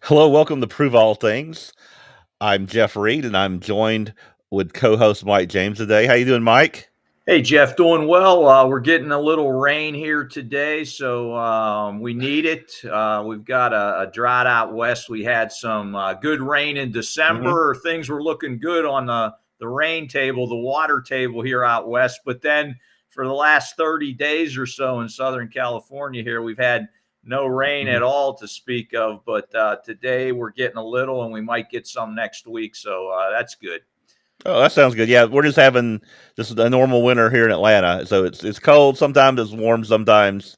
Hello, welcome to Prove All Things. I'm Jeff Reed, and I'm joined with co-host Mike James today. How you doing, Mike? Hey, Jeff, doing well. We're getting a little rain here today, so we need it. We've got a drought out west. We had some good rain in Mm-hmm. December. Things were looking good on the rain table, the water table here out west. But then for the last 30 days or so in Southern California here, we've had no rain Mm-hmm. at all to speak of. But today we're getting a little, and we might get some next week. So that's good. Oh, that sounds good. Yeah, we're just having this is a normal winter here in Atlanta, so it's cold. Sometimes it's warm. Sometimes,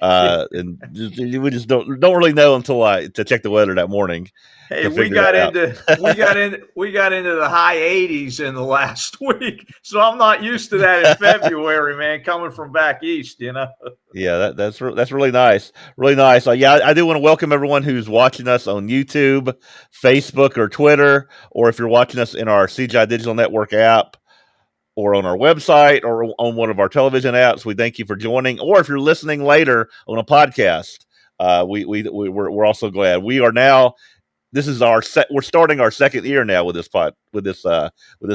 and we just don't really know until to check the weather that morning Hey, to we figure got that out. into we got in we got into the high 80s in the last week, so I'm not used to that in February, man. Coming from back east. Yeah, that's really nice, really nice. Yeah, I do want to welcome everyone who's watching us on YouTube, Facebook, or Twitter, or if you're watching us in our CGI Digital Network app, or on our website, or on one of our television apps. We thank you for joining. Or if you're listening later on a podcast, we're also glad. We are now. This is we're starting our second year now with this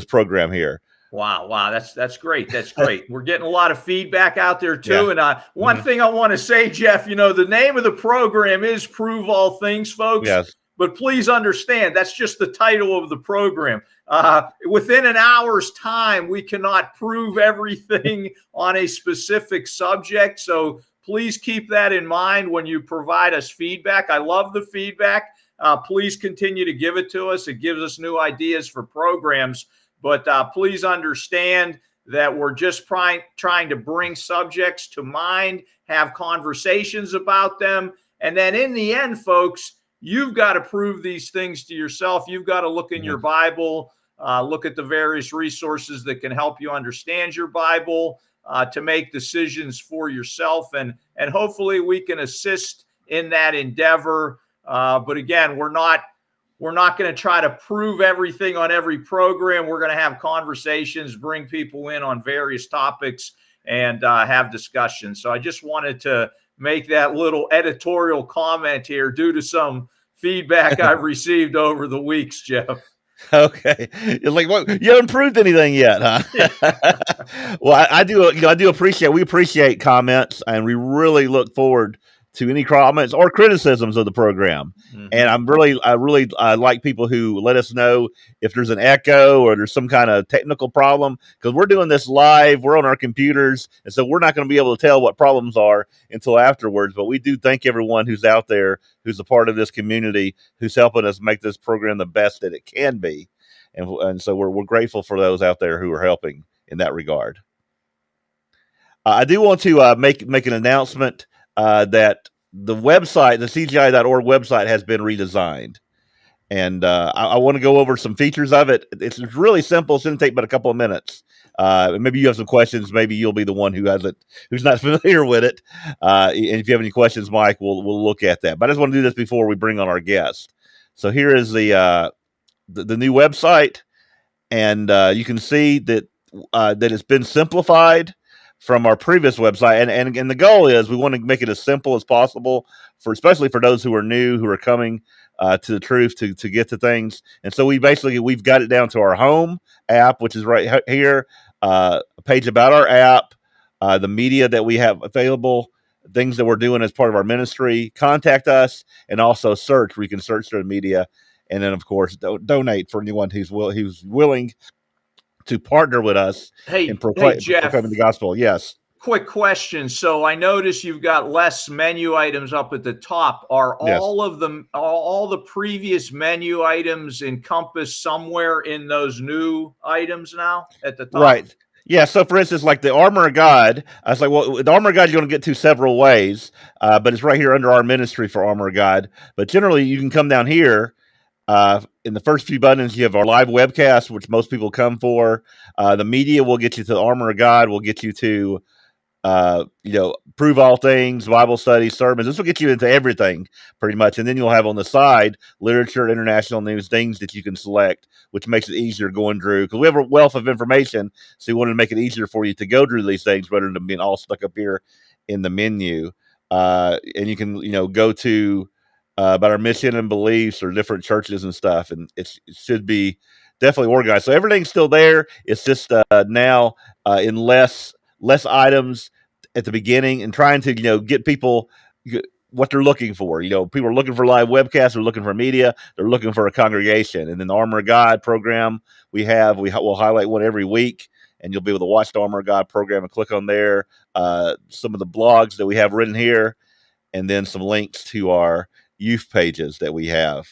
program here. Wow, that's great. That's great. We're getting a lot of feedback out there Yeah. too. And one Mm-hmm. thing I want to say, Jeff, the name of the program is Prove All Things, folks. Yes. But please understand that's just the title of the program. Within an hour's time, we cannot prove everything on a specific subject. So please keep that in mind when you provide us feedback. I love the feedback. Please continue to give it to us. It gives us new ideas for programs. But please understand that we're just trying to bring subjects to mind, have conversations about them. And then in the end, folks, you've got to prove these things to yourself. You've got to look in your Bible, look at the various resources that can help you understand your Bible, to make decisions for yourself. And hopefully we can assist in that endeavor. But again, we're not going to try to prove everything on every program. We're going to have conversations, bring people in on various topics, and have discussions. So I just wanted to make that little editorial comment here due to some feedback I've received over the weeks, Jeff. Okay. It's like, well, you haven't proved anything yet, huh? Well, I do. We appreciate comments, and we really look forward to any comments or criticisms of the program. And I like people who let us know if there's an echo or there's some kind of technical problem, because we're doing this live. We're on our computers, and so we're not going to be able to tell what problems are until afterwards. But we do thank everyone who's out there, who's a part of this community, who's helping us make this program the best that it can be. And so we're grateful for those out there who are helping in that regard. I do want to make an announcement that the website, the CGI.org website, has been redesigned. And I want to go over some features of it. It's really simple. It shouldn't take but a couple of minutes. Maybe you have some questions. Maybe you'll be the one who's not familiar with it. And if you have any questions, Mike, we'll look at that. But I just want to do this before we bring on our guest. So here is the new website, and you can see that it's been simplified from our previous website. And the goal is we want to make it as simple as possible especially for those who are new, who are coming to the truth to get to things. And so we've got it down to our home app, which is right here, a page about our app, the media that we have available, things that we're doing as part of our ministry, contact us, and also search, where you can search through the media. And then, of course, donate for anyone who's willing to partner with us in Hey, Jeff. proclaiming the gospel. Yes. Quick question. So I notice you've got less menu items up at the top. Are Yes. all the previous menu items encompassed somewhere in those new items now at the top? Right. Yeah. So, for instance, like the armor of God, I was like, well, the armor of God you're going to get to several ways, but it's right here under our ministry for armor of God. But generally, you can come down here. In the first few buttons, you have our live webcast, which most people come for. The media will get you to the armor of God. Will get you to prove all things, Bible study, sermons. This will get you into everything pretty much. And then you'll have on the side literature, international news, things that you can select, which makes it easier going through, because we have a wealth of information. So we wanted to make it easier for you to go through these things rather than being all stuck up here in the menu. And you can, go to about our mission and beliefs or different churches and stuff, and it should be definitely organized. So everything's still there. It's just now in less items at the beginning, and trying to get people what they're looking for. People are looking for live webcasts, they're looking for media, they're looking for a congregation. And then the Armor of God program we'll highlight one every week, and you'll be able to watch the Armor of God program and click on there. Some of the blogs that we have written here, and then some links to our youth pages that we have.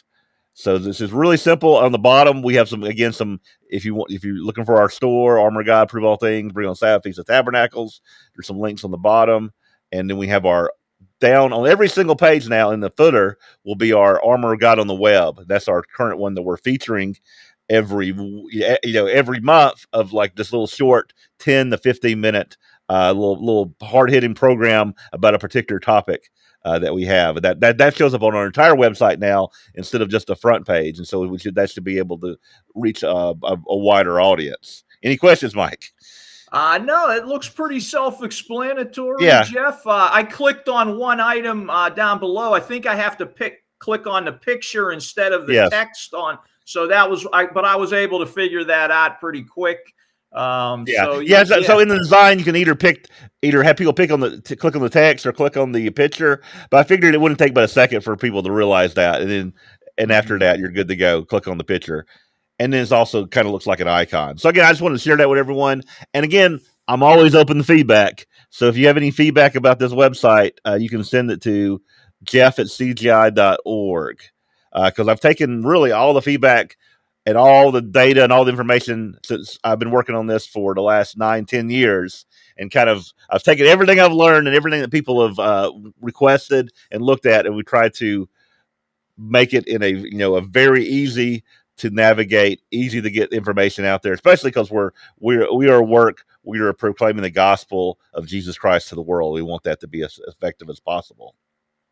So this is really simple. On the bottom, we have some if you're looking for our store, Armor of God, Prove All Things, Bring on Sabbath, Feast of Tabernacles, there's some links on the bottom. And then we have our down on every single page now in the footer will be our Armor of God on the web. That's our current one that we're featuring every month, of like this little short 10 to 15 minute little hard hitting program about a particular topic that we have. That shows up on our entire website now instead of just the front page, and so that should be able to reach a wider audience. Any questions, Mike? No, it looks pretty self-explanatory, Yeah. Jeff. I clicked on one item down below. I think I have to click on the picture instead of the text on. So that was, but I was able to figure that out pretty quick. So in the design, you can either have people click on the text or click on the picture. But I figured it wouldn't take but a second for people to realize that, and after that, you're good to go. Click on the picture. And then it's also kind of looks like an icon. So again, I just wanted to share that with everyone. And again, I'm always open to feedback. So if you have any feedback about this website, you can send it to jeff@cgi.org. Because I've taken really all the feedback and all the data and all the information since I've been working on this for the last 9-10 years. And kind of I've taken everything I've learned and everything that people have requested and looked at, and we try to make it in a very easy to navigate, easy to get information out there, especially because we are proclaiming the gospel of Jesus Christ to the world. We want that to be as effective as possible.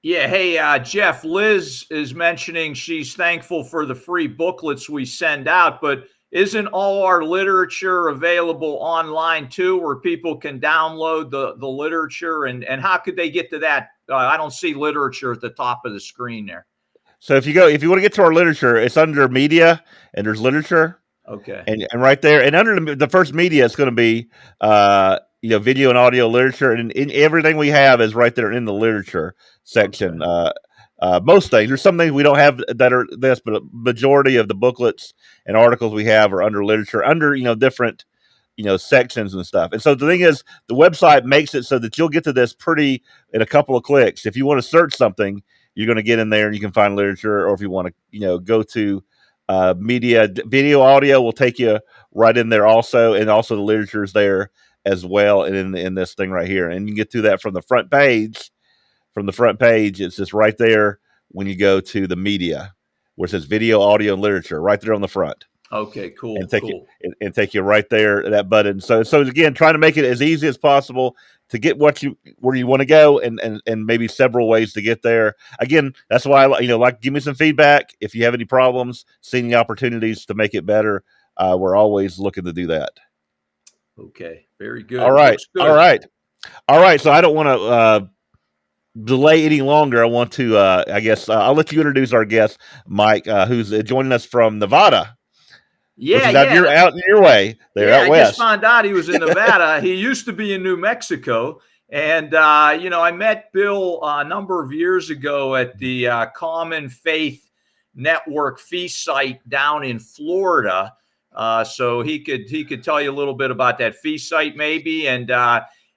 Yeah. Hey, Jeff, Liz is mentioning she's thankful for the free booklets we send out, but isn't all our literature available online too, where people can download the literature? And how could they get to that? I don't see literature at the top of the screen there. So if you want to get to our literature, it's under media, and there's literature. Okay. And right there, and under the first media, it's going to be video and audio literature, and in everything we have is right there in the literature section. Okay. Most things, there's some things we don't have that are this, but a majority of the booklets and articles we have are under literature, under different sections and stuff. And so the thing is, the website makes it so that you'll get to this in a couple of clicks. If you want to search something, you're going to get in there and you can find literature, or if you want to go to media, video, audio will take you right in there also, and also the literature is there as well, and in this thing right here, and you can get to that from the front page. From the front page, it's just right there when you go to the media, where it says video, audio, and literature, right there on the front. Okay, cool. And take you right there, that button. So again, trying to make it as easy as possible to get where you want to go, and maybe several ways to get there. Again, that's why I give me some feedback if you have any problems, seeing the opportunities to make it better. We're always looking to do that. Okay, very good. All right, all right. So I don't want to delay any longer. I want to, I'll let you introduce our guest, Mike, who's joining us from Nevada. Yeah, out your way. Out west. I just found out he was in Nevada. He used to be in New Mexico. And, I met Bill a number of years ago at the Common Faith Network feast site down in Florida. So he could tell you a little bit about that feast site maybe. And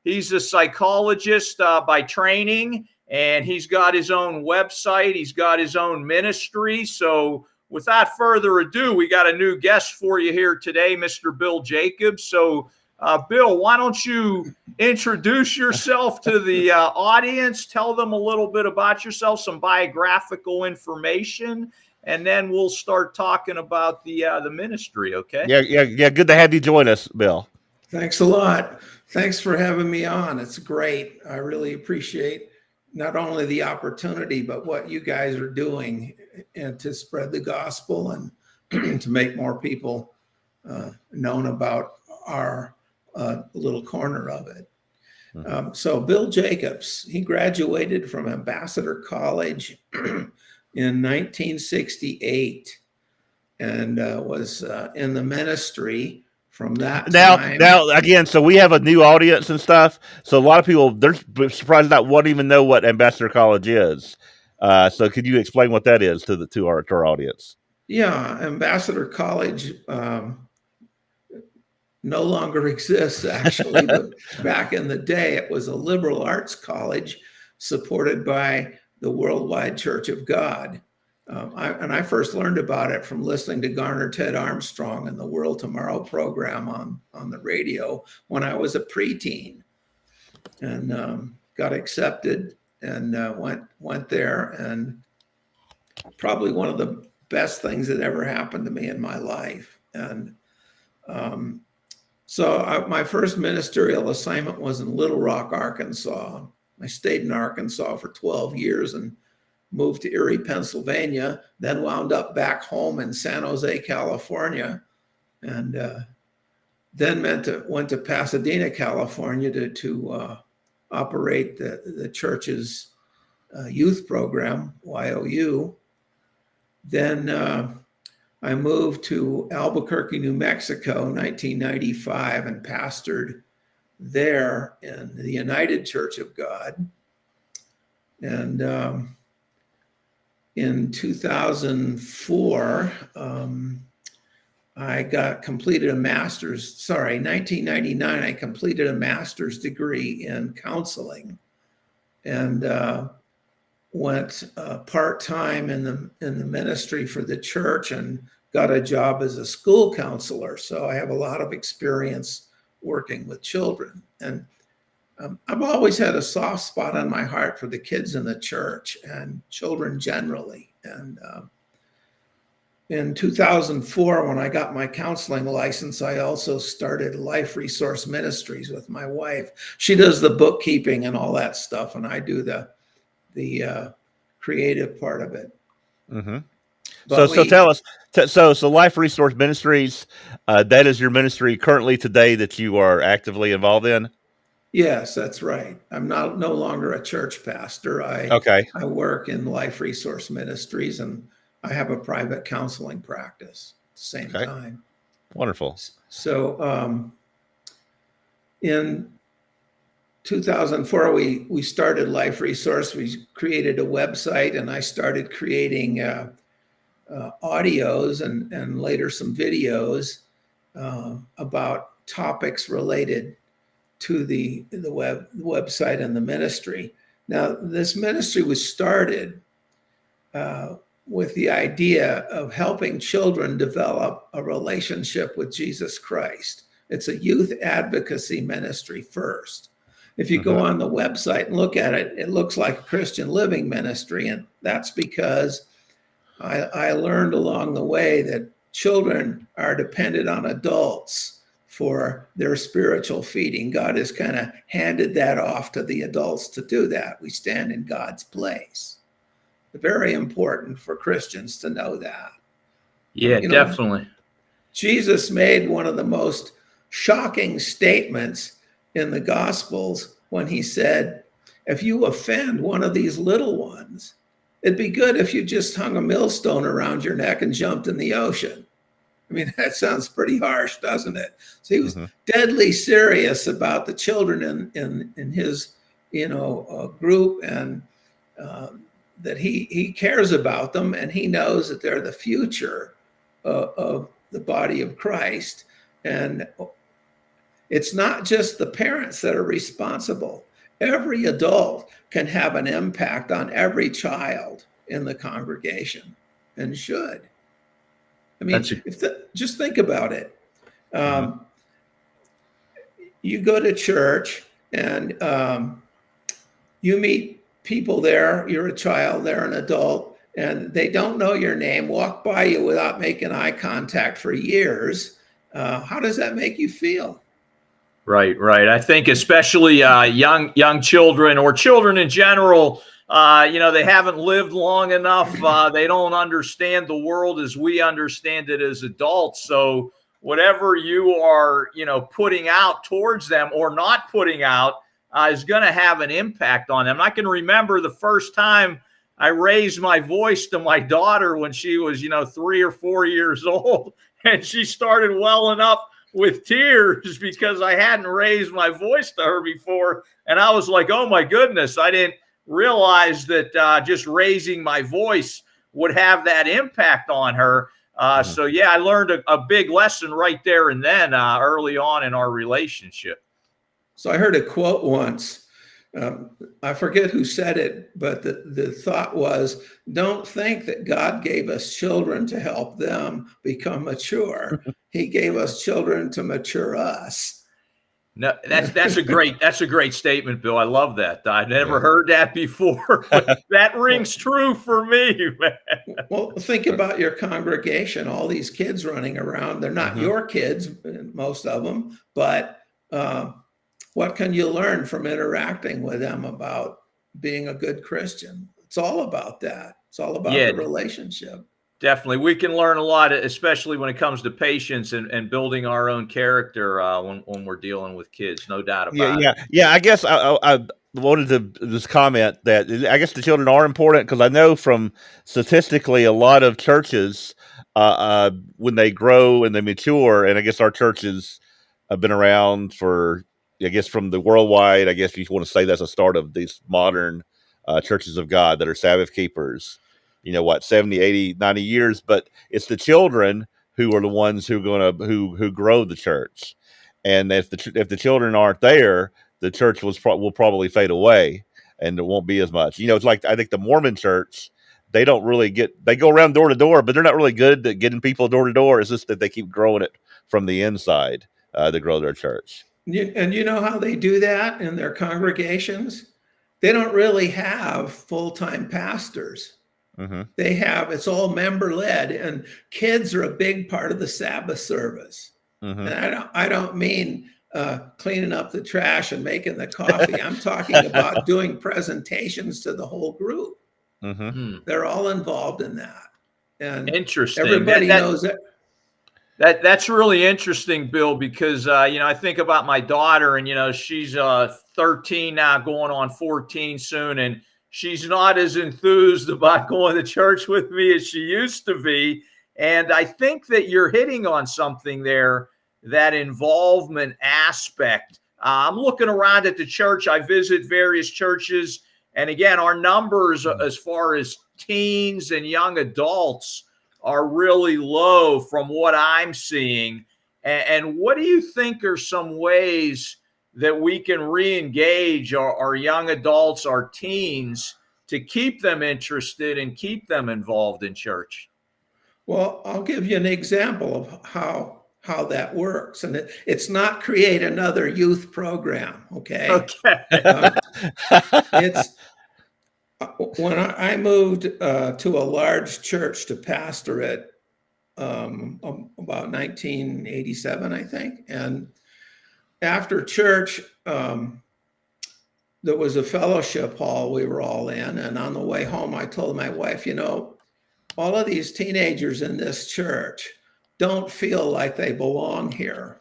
he's a psychologist by training, and he's got his own website. He's got his own ministry. So without further ado, we got a new guest for you here today, Mr. Bill Jacobs. So, Bill, why don't you introduce yourself to the audience, tell them a little bit about yourself, some biographical information, and then we'll start talking about the ministry, okay? Yeah. Good to have you join us, Bill. Thanks a lot. Thanks for having me on. It's great. I really appreciate not only the opportunity, but what you guys are doing and to spread the gospel and to make more people known about our little corner of it. So Bill Jacobs, he graduated from Ambassador College in 1968 and was in the ministry from that time. Now, again, so we have a new audience and stuff. So a lot of people, they're surprised not won't even know what Ambassador College is. So could you explain what that is to our audience? Yeah, Ambassador College no longer exists, actually, but back in the day, it was a liberal arts college supported by the Worldwide Church of God. I first learned about it from listening to Garner Ted Armstrong and the World Tomorrow program on the radio when I was a preteen, and got accepted and went there, and probably one of the best things that ever happened to me in my life. And so my first ministerial assignment was in Little Rock, Arkansas. I stayed in Arkansas for 12 years and moved to Erie, Pennsylvania, then wound up back home in San Jose, California, and then went to Pasadena, California to operate the church's youth program, YOU. Then I moved to Albuquerque, New Mexico, 1995, and pastored there in the United Church of God. And in 2004, I completed a master's. Sorry, 1999, I completed a master's degree in counseling, and went part-time in the ministry for the church and got a job as a school counselor. So I have a lot of experience working with children. And I've always had a soft spot on my heart for the kids in the church and children generally. And in 2004, when I got my counseling license, I also started Life Resource Ministries with my wife. She does the bookkeeping and all that stuff, and I do the creative part of it. Mm-hmm. So tell us, so Life Resource Ministries, that is your ministry currently today that you are actively involved in? Yes, that's right. I'm no longer a church pastor. I work in Life Resource Ministries, and I have a private counseling practice at the same time. Wonderful. So in 2004, we started Life Resource. We created a website, and I started creating audios and later some videos about topics related to the website and the ministry. Now, this ministry was started with the idea of helping children develop a relationship with Jesus Christ. It's a youth advocacy ministry first. If you go on the website and look at it, it looks like a Christian living ministry. And that's because I learned along the way that children are dependent on adults for their spiritual feeding. God has kind of handed that off to the adults to do that. We stand in God's place. Very important for Christians to know that. Yeah, definitely. Jesus made one of the most shocking statements in the Gospels when he said, if you offend one of these little ones, it'd be good if you just hung a millstone around your neck and jumped in the ocean. I mean, that sounds pretty harsh, doesn't it? So he was deadly serious about the children in his, group, and that he cares about them, and he knows that they're the future of the body of Christ. And it's not just the parents that are responsible. Every adult can have an impact on every child in the congregation, and should. I mean, just think about it. You go to church and you meet people there. You're a child, they're an adult, and they don't know your name, walk by you without making eye contact for years. How does that make you feel? Right. I think especially young children, or children in general, they haven't lived long enough. They don't understand the world as we understand it as adults. So whatever you are, putting out towards them or not putting out is going to have an impact on them. I can remember the first time I raised my voice to my daughter when she was, 3 or 4 years old, and she started welling up with tears because I hadn't raised my voice to her before. And I was like, oh my goodness, I didn't realize that just raising my voice would have that impact on her. So yeah, I learned a big lesson right there and then early on in our relationship. So I heard a quote once. I forget who said it, but the thought was, don't think that God gave us children to help them become mature. He gave us children to mature us. No, that's a great statement, Bill. I love that. I never heard that before, but that rings true for me, man. Well, think about your congregation, all these kids running around. They're not your kids, most of them, but what can you learn from interacting with them about being a good Christian? It's all about that. It's all about the relationship. Definitely. We can learn a lot, especially when it comes to patience and building our own character when we're dealing with kids. No doubt about it. Yeah. I guess I wanted to just comment that I guess the children are important because I know from statistically a lot of churches, when they grow and they mature, and I guess our churches have been around for, I guess from the worldwide, I guess you want to say that's a start of these modern churches of God that are Sabbath keepers, 70, 80, 90 years, but it's the children who are the ones who grow the church. And if the children aren't there, the church will probably fade away and it won't be as much. It's like, I think the Mormon church, they don't really they go around door to door, but they're not really good at getting people door to door. It's just that they keep growing it from the inside to grow their church. And you know how they do that in their congregations? They don't really have full-time pastors. It's all member led, and kids are a big part of the Sabbath service. And I don't mean cleaning up the trash and making the coffee. I'm talking about doing presentations to the whole group. They're all involved in that. And interesting. Everybody knows that. That's really interesting, Bill, because, I think about my daughter and, she's 13 now, going on 14 soon. And she's not as enthused about going to church with me as she used to be. And I think that you're hitting on something there, that involvement aspect. I'm looking around at the church. I visit various churches. And again, our numbers as far as teens and young adults are really low from what I'm seeing. And what do you think are some ways that we can re-engage our young adults, our teens, to keep them interested and keep them involved in church? Well, I'll give you an example of how that works. And it's not create another youth program, okay? It's when I moved to a large church to pastor it about 1987, I think. And after church, there was a fellowship hall we were all in. And on the way home, I told my wife, all of these teenagers in this church don't feel like they belong here.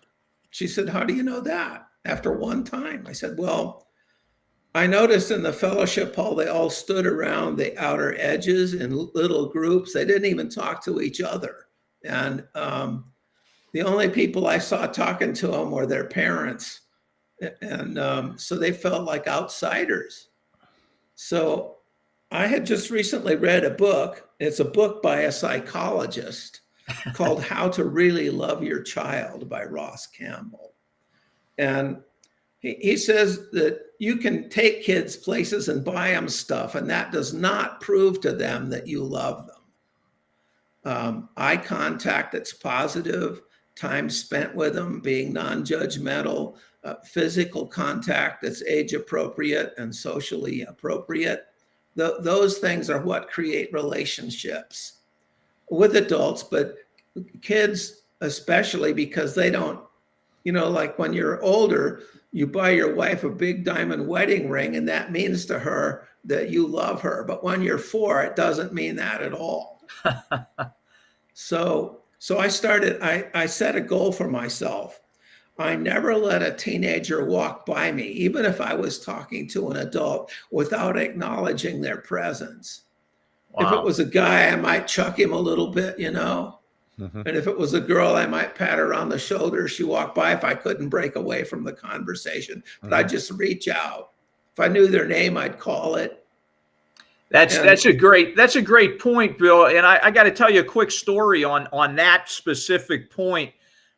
She said, how do you know that? After one time. I said, well, I noticed in the fellowship hall, they all stood around the outer edges in little groups. They didn't even talk to each other. And the only people I saw talking to them were their parents. And so they felt like outsiders. So I had just recently read a book. It's a book by a psychologist called How to Really Love Your Child by Ross Campbell. And he says that you can take kids places and buy them stuff, and that does not prove to them that you love them. Eye contact that's positive, time spent with them, being non-judgmental, physical contact that's age appropriate and socially appropriate. Those things are what create relationships with adults, but kids especially, because they don't, like when you're older, you buy your wife a big diamond wedding ring, and that means to her that you love her. But when you're 4, it doesn't mean that at all. So I set a goal for myself. I never let a teenager walk by me, even if I was talking to an adult, without acknowledging their presence. If it was a guy, I might chuck him a little bit, you know. Mhm. And if it was a girl, I might pat her on the shoulder. She walked by if I couldn't break away from the conversation, but I'd just reach out. If I knew their name, I'd call it. That's a great point, Bill. And I got to tell you a quick story on that specific point.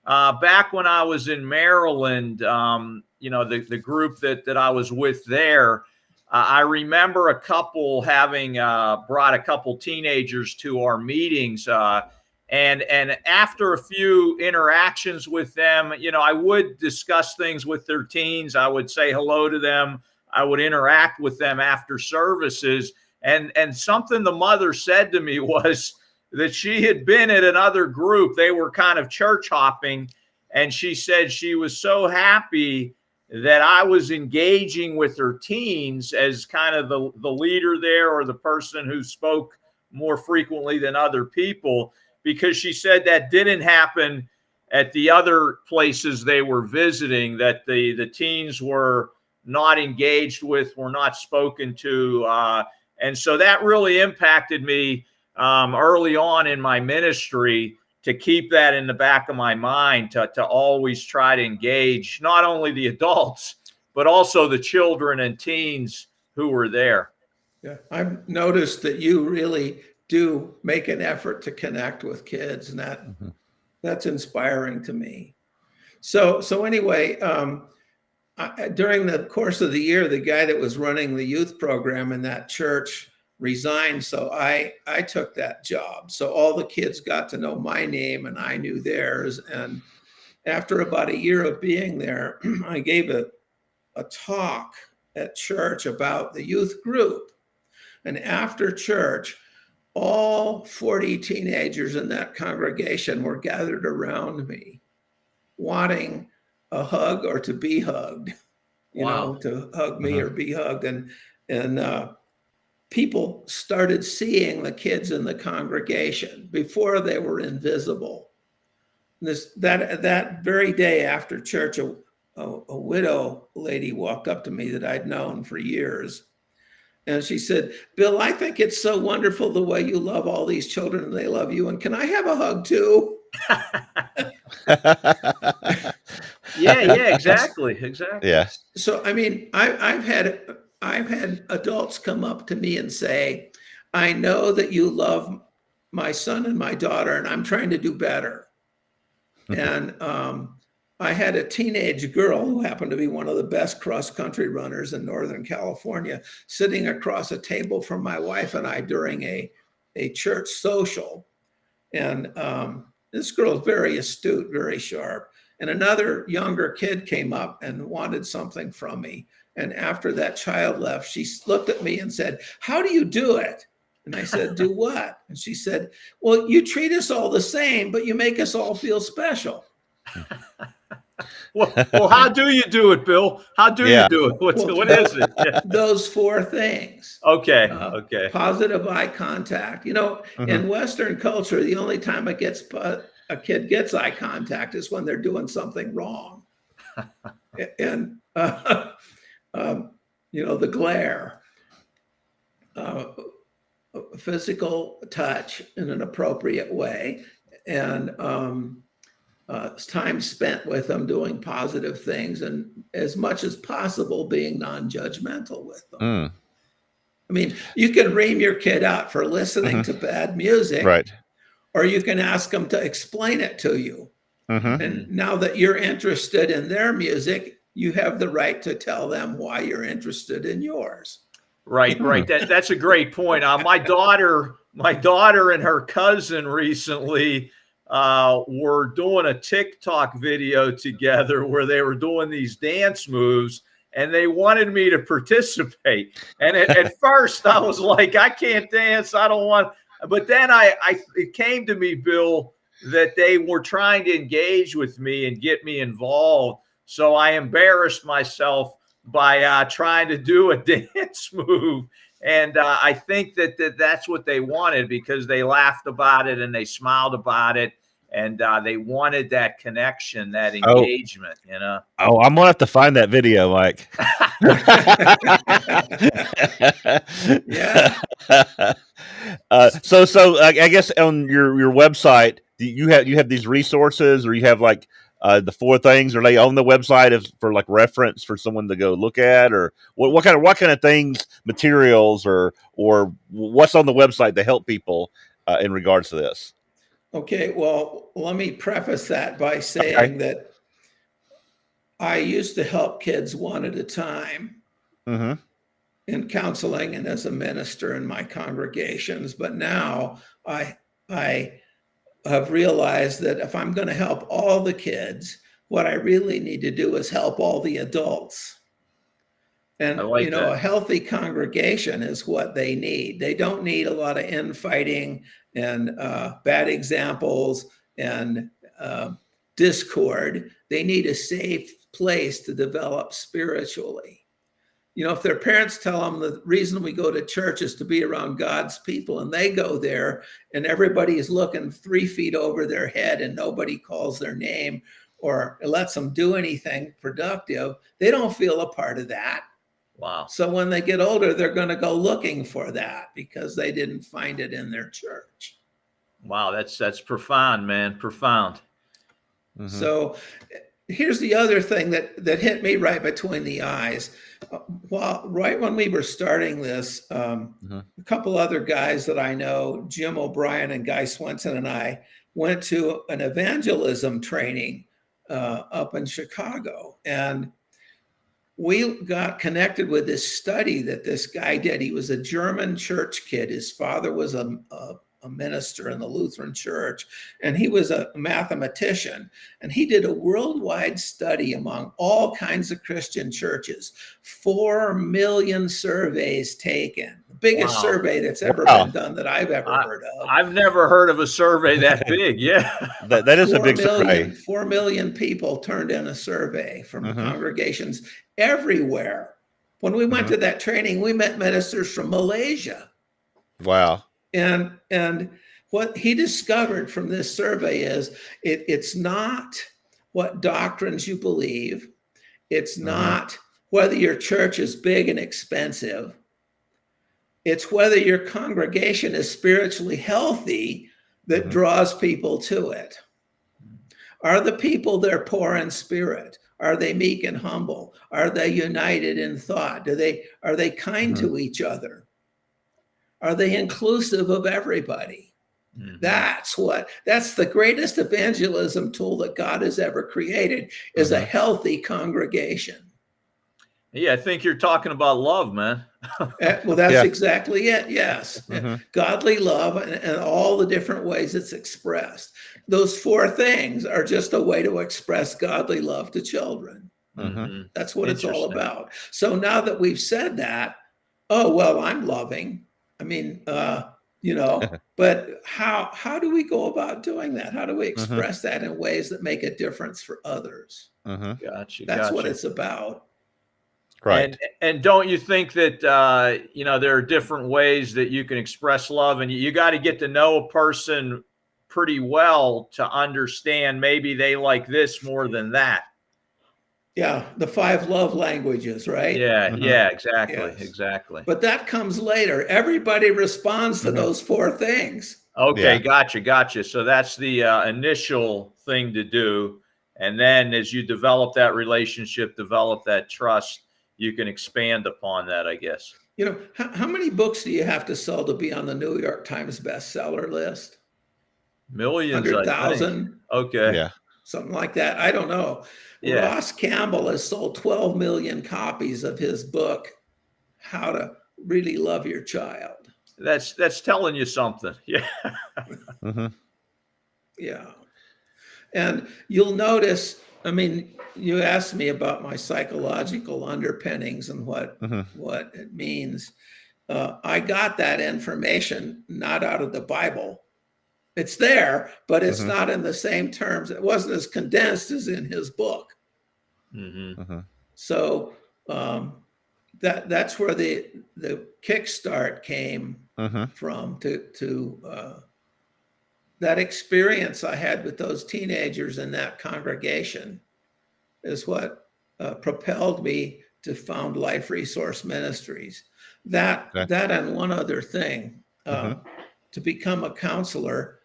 Back when I was in Maryland, the group that I was with there, I remember a couple having brought a couple teenagers to our meetings. And after a few interactions with them, I would discuss things with their teens. I would say hello to them. I would interact with them after services. And something the mother said to me was that she had been at another group. They were kind of church hopping. And she said she was so happy that I was engaging with her teens as kind of the leader there, or the person who spoke more frequently than other people, because she said that didn't happen at the other places they were visiting, that the teens were not engaged with, were not spoken to. And so that really impacted me early on in my ministry, to keep that in the back of my mind, to always try to engage not only the adults, but also the children and teens who were there. Yeah, I've noticed that you really do make an effort to connect with kids, and that's inspiring to me. So anyway, during the course of the year, the guy that was running the youth program in that church resigned. So I took that job. So all the kids got to know my name and I knew theirs. And after about a year of being there, I gave a talk at church about the youth group. And after church, all 40 teenagers in that congregation were gathered around me, wanting a hug or to be hugged, to hug me or be hugged. And people started seeing the kids in the congregation before they were invisible. That very day after church, a widow lady walked up to me that I'd known for years. And she said, "Bill, I think it's so wonderful the way you love all these children and they love you. And can I have a hug too?" Yeah, exactly. Yeah. So, I mean, I've had adults come up to me and say, "I know that you love my son and my daughter, and I'm trying to do better." And I had a teenage girl who happened to be one of the best cross-country runners in Northern California, sitting across a table from my wife and I during a church social. And this girl is very astute, very sharp. And another younger kid came up and wanted something from me. And after that child left, she looked at me and said, "How do you do it?" And I said, "Do what?" And she said, "Well, you treat us all the same, but you make us all feel special." Well, how do you do it, Bill? How do you do it? What is it? Yeah. Those four things. Okay. Positive eye contact. In Western culture, the only time a kid gets eye contact is when they're doing something wrong. And, the glare, physical touch in an appropriate way, and time spent with them doing positive things, and as much as possible being non-judgmental with them. I mean, you can ream your kid out for listening to bad music, Right. or you can ask them to explain it to you. And now that you're interested in their music, you have the right to tell them why you're interested in yours. Right. That's a great point. My daughter and her cousin recently were doing a TikTok video together where they were doing these dance moves, and they wanted me to participate. And at first I was like, I can't dance. I don't want. But then it came to me, Bill, that they were trying to engage with me and get me involved. So I embarrassed myself by trying to do a dance move. And I think that's what they wanted, because they laughed about it and they smiled about it. And they wanted that connection, that engagement, Oh, I'm gonna have to find that video, Mike. Yeah. So I guess on your website, do you have these resources, or you have like the four things? Are they on the website as for like reference for someone to go look at, or what kind of things, materials, or what's on the website to help people in regards to this? Okay, well, let me preface that by Okay. saying that I used to help kids one at a time Mm-hmm. in counseling and as a minister in my congregations, but now I have realized that if I'm going to help all the kids, what I really need to do is help all the adults. I And, like a that. healthy congregation is what they need. They don't need a lot of infighting and bad examples and uh, discord. They need a safe place to develop spiritually. If their parents tell them the reason we go to church is to be around God's people, and they go there and everybody is looking 3 feet over their head and nobody calls their name or lets them do anything productive, they don't feel a part of that. Wow. So when they get older, they're going to go looking for that because they didn't find it in their church. Wow. That's profound, man. Profound. Mm-hmm. So here's the other thing that hit me right between the eyes. Right when we were starting this, Mm-hmm. a couple other guys that I know, Jim O'Brien and Guy Swenson and I, went to an evangelism training up in Chicago. And we got connected with this study that this guy did. He was a German church kid. His father was a minister in the Lutheran church, and he was a mathematician. And he did a worldwide study among all kinds of Christian churches, 4 million surveys taken, the biggest Wow. survey that's ever Wow. been done that I've ever heard of. I've never heard of a survey that big. Yeah. That is a big survey. 4 million people turned in a survey from Mm-hmm. congregations everywhere. When we went Mm-hmm. to that training, we met ministers from Malaysia. Wow. And what he discovered from this survey is it's not what doctrines you believe. It's Mm-hmm. not whether your church is big and expensive. It's whether your congregation is spiritually healthy that Mm-hmm. draws people to it. Are the people there poor in spirit? Are they meek and humble? Are they united in thought? Are they kind Mm-hmm. to each other? Are they inclusive of everybody? Mhm. That's the greatest evangelism tool that God has ever created, is a Mhm. healthy congregation. Yeah, I think you're talking about love, man. Well, that's Yeah. exactly it. Yes. Mhm. Godly love and all the different ways it's expressed. Those 4 things are just a way to express godly love to children. Mhm. Mhm. That's what it's all Interesting. about. So now that we've said that, oh, well, I'm loving. I mean, but how do we go about doing that? How do we Mhm. express that in ways that make a difference for others? Mhm. Gotcha. That's what Gotcha. it's about. Right. And don't you think that there are different ways that you can express love, and you got to get to know a person pretty well to understand maybe they like this more than that. Yeah, the 5 love languages, right? Yeah, Mhm. yeah, exactly, Yes. exactly. But that comes later. Everybody responds to Mhm. those 4 things. Okay, Yeah. gotcha. So that's the initial thing to do, and then as you develop that relationship, develop that trust, you can expand upon that, I guess. How many books do you have to sell to be on the New York Times bestseller list? Millions, I think. 100,000, Okay. Yeah. something like that. I don't know. Yeah. Ross Campbell has sold 12 million copies of his book, How to Really Love Your Child. That's telling you something. Yeah. Mhm. Yeah. And you'll notice, I mean, you asked me about my psychological underpinnings and what Mhm. it means. I got that information not out of the Bible. It's there, but it's Mhm. not in the same terms. It wasn't as condensed as in his book. Mhm. Mhm. So that's where the kickstart came Mhm. from. To that experience I had with those teenagers in that congregation is what propelled me to found Life Resource Ministries. That Okay. that and one other thing, Mhm. to become a counselor.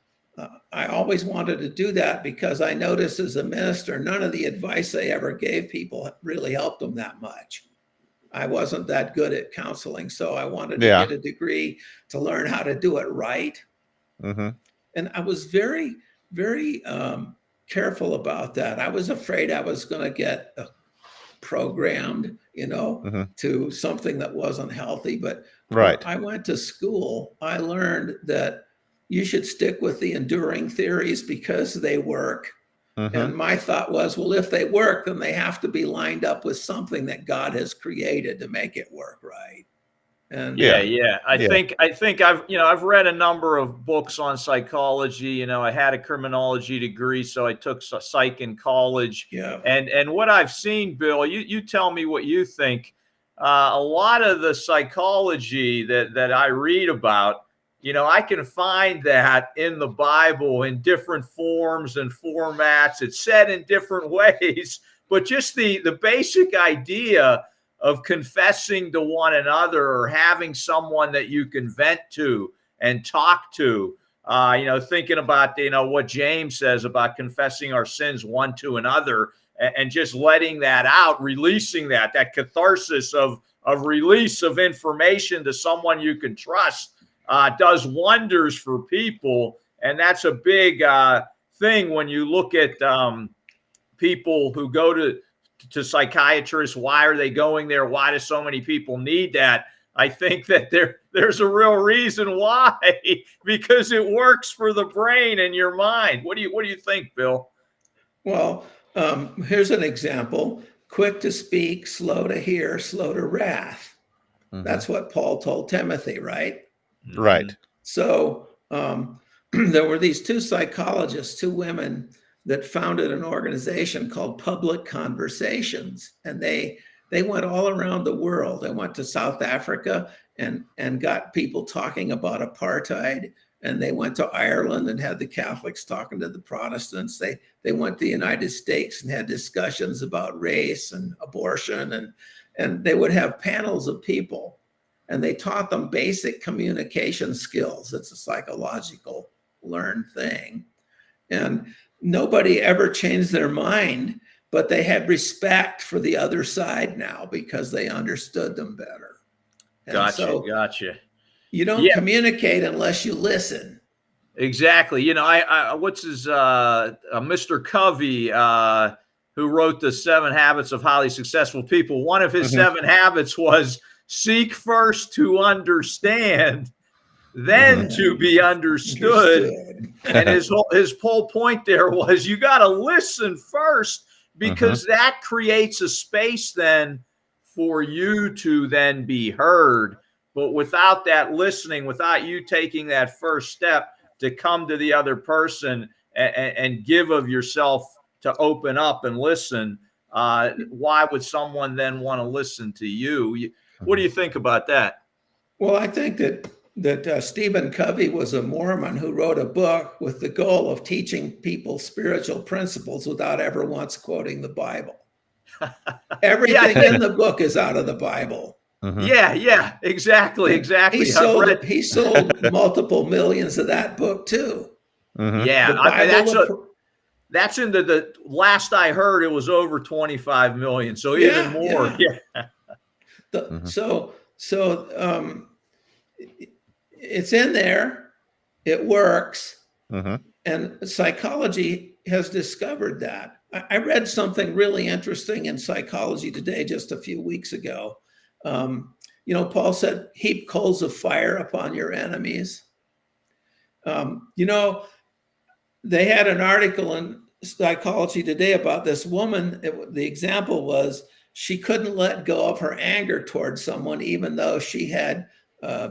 I always wanted to do that because I noticed as a minister, none of the advice I ever gave people really helped them that much. I wasn't that good at counseling, so I wanted to Yeah. get a degree to learn how to do it right. Mhm. And I was very, very careful about that. I was afraid I was going to get programmed, Mhm. to something that wasn't healthy. But when Right. I went to school, I learned that you should stick with the enduring theories because they work. And Mhm. my thought was, well, if they work, then they have to be lined up with something that God has created to make it work right. And Yeah, Yeah. yeah. Yeah. I think I've read a number of books on psychology. I had a criminology degree, so I took psych in college. yeah, And what I've seen, Bill, you tell me what you think. A lot of the psychology that I read about, I can find that in the Bible in different forms and formats. It's said in different ways, but just the basic idea of confessing to one another or having someone that you can vent to and talk to. Thinking about what James says about confessing our sins one to another, and just letting that out, releasing that catharsis of release of information to someone you can trust, does wonders for people. And that's a big thing when you look at people who go to psychiatrists. Why are they going there? Why do so many people need that? I think that there's a real reason why, because it works for the brain and your mind. What do you think, Bill? well, here's an example: quick to speak, slow to hear, slow to wrath. Mhm. That's what Paul told Timothy, right? Mm-hmm. Right. So there were these two psychologists, two women, that founded an organization called Public Conversations, and they went all around the world. They went to South Africa and got people talking about apartheid. And they went to Ireland and had the Catholics talking to the Protestants. They went to the United States and had discussions about race and abortion, and they would have panels of people, and they taught them basic communication skills. It's a psychological learned thing. And nobody ever changed their mind, but they had respect for the other side now because they understood them better. And so Gotcha. you don't Yeah, communicate unless you listen. exactly. I what's his Mr. Covey, who wrote the 7 Habits of Highly Successful People. One of his Mhm. 7 habits was seek first to understand, then Mhm. to be understood. Understood. And his whole point there was you got to listen first, Mhm. because that creates a space then for you to then be heard. But without that listening, without you taking that first step to come to the other person and give of yourself to open up and listen, why would someone then want to listen to you? What do Mhm. you think about that? Well, I think that Stephen Covey was a Mormon who wrote a book with the goal of teaching people spiritual principles without ever once quoting the Bible. Yeah, Everything in the book is out of the Bible. Mhm. yeah, exactly, And exactly. I've read. he sold multiple millions of that book too. Mhm. Yeah, The Bible, that's in the last I heard, it was over 25 million. So even yeah, more. yeah. Yeah. Mhm. So it's in there. It works. Mhm. And psychology has discovered that. I read something really interesting in Psychology Today just a few weeks ago. Paul said, heap coals of fire upon your enemies. Um, you know, they had an article in Psychology Today about this woman. The example was she couldn't let go of her anger towards someone, even though she had uh,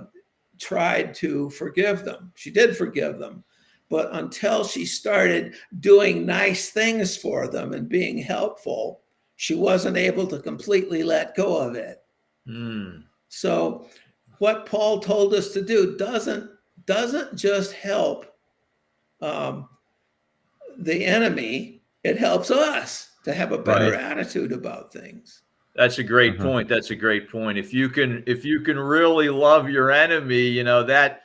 tried to forgive them. She did forgive them. But until she started doing nice things for them and being helpful, she wasn't able to completely let go of it. Hmm. So what Paul told us to do doesn't just help um, the enemy, it helps us to have a better Right. attitude about things. That's a great Mhm. point. That's a great point. If you can really love your enemy, you know, that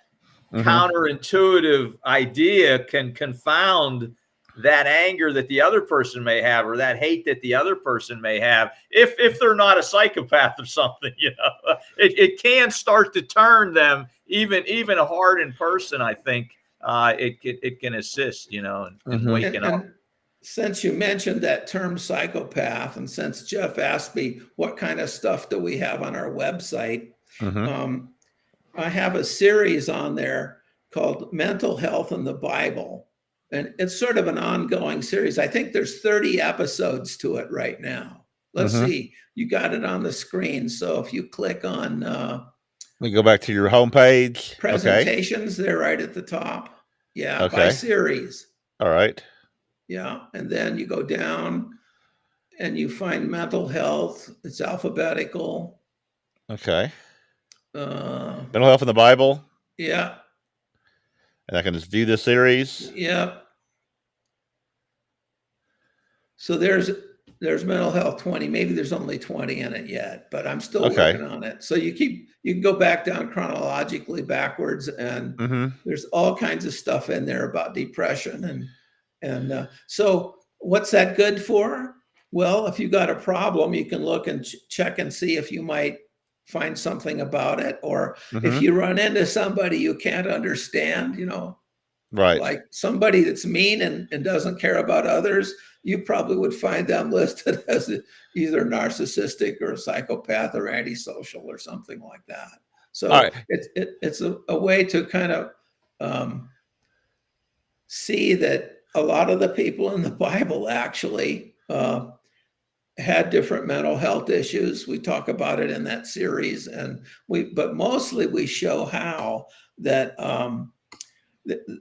Mhm. counterintuitive idea can confound that anger that the other person may have, or that hate that the other person may have, if they're not a psychopath or something. You know, it can start to turn them even a hardened person. I think it can assist, you know, in Mhm. waking up. And since you mentioned that term psychopath, and since Jeff asked me what kind of stuff do we have on our website, Mhm. um, I have a series on there called Mental Health in the Bible. And it's sort of an ongoing series. I think there's 30 episodes to it right now. Let's Mhm. see, you got it on the screen. So if you click on We go back to your homepage. Okay. presentations, they're right at the top. Yeah, by Okay. series. All right. Yeah. And then you go down and you find mental health. It's alphabetical. Okay. Uh, Mental health in the Bible, yeah. and I can just view this series. Yeah. So there's mental health 20. Maybe there's only 20 in it yet, but I'm still Okay. working on it. So you can go back down chronologically backwards, and Mhm. there's all kinds of stuff in there about depression so what's that good for? Well, if you got a problem, you can look and check and see if you might find something about it, or if Mhm. you run into somebody you can't understand, Right. like somebody that's mean and doesn't care about others, you probably would find them listed as either narcissistic or a psychopath or antisocial or something like that. All So right. it's a way to kind of um, see that a lot of the people in the Bible actually had different mental health issues. We talk about it in that series, but mostly we show how that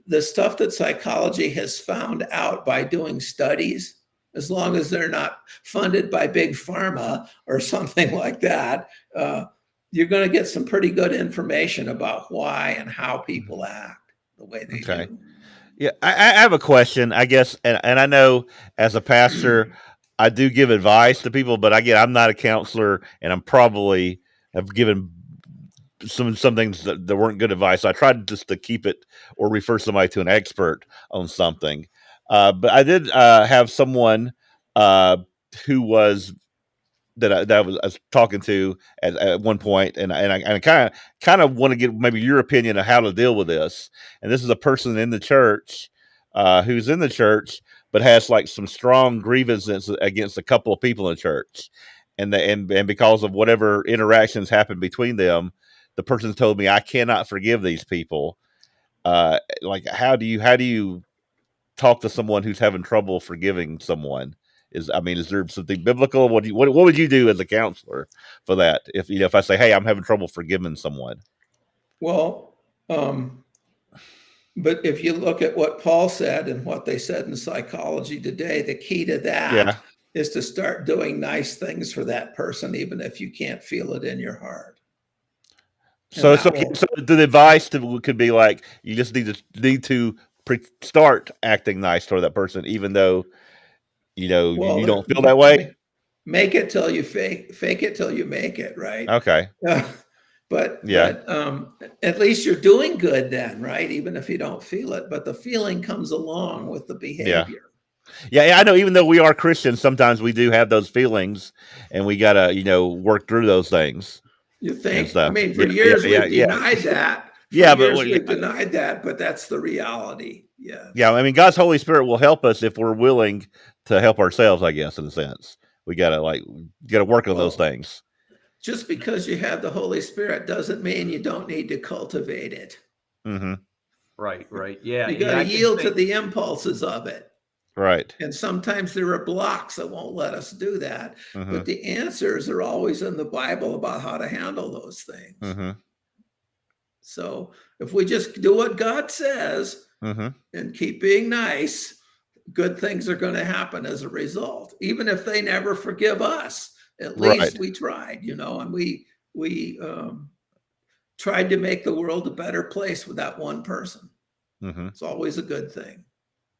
the stuff that psychology has found out by doing studies, as long as they're not funded by big pharma or something like that, you're going to get some pretty good information about why and how people act the way they Okay. do. Yeah, I have a question, I guess, and I know as a pastor, I do give advice to people, but again, I'm not a counselor, and I'm probably have given some things that weren't good advice. So I tried just to keep it or refer somebody to an expert on something. But I did have someone uh, who was that I was talking to at one point, and I kind of want to get maybe your opinion of how to deal with this. And this is a person in the church who's in the church, but has like some strong grievances against a couple of people in the church, and because of whatever interactions happened between them, the person told me I cannot forgive these people. Like how do you talk to someone who's having trouble forgiving someone? Is there something biblical? What would you do as a counselor for that? If I say, hey, I'm having trouble forgiving someone. Well, but if you look at what Paul said and what they said in psychology today, the key to that Yeah. is to start doing nice things for that person, even if you can't feel it in your heart. And So it's that okay. will, So the advice could be like you just need to start acting nice toward that person, even though you well, don't feel that way. make it till you fake it till you make it, right? Okay. Uh, but Yeah. at least you're doing good then, right? Even if you don't feel it, but the feeling comes along with the Yeah. behavior. Yeah. I know. Even though we are Christians, sometimes we do have those feelings, and we gotta work through those things You and think? I stuff. mean, for Yeah. Yeah. years Yeah. we've Yeah. denied that. For Yeah. But years we've denied that, but that's the reality. yeah, Yes. I mean, God's Holy Spirit will help us if we're willing to help ourselves. I guess in a sense, we gotta work on those Well, things. just because you have the Holy Spirit doesn't mean you don't need to cultivate it. Hmm. Right, right. Yeah, You got yeah. to I can yield to think. the impulses of it. Right. And sometimes there are blocks that won't let us do that. Hmm. But the answers are always in the Bible about how to handle those things. Hmm. So if we just do what God says Hmm. and keep being nice, good things are going to happen as a result. Even if they never forgive us, at least Right. we tried, and we tried to make the world a better place with that one person. Hmm. It's always a good thing.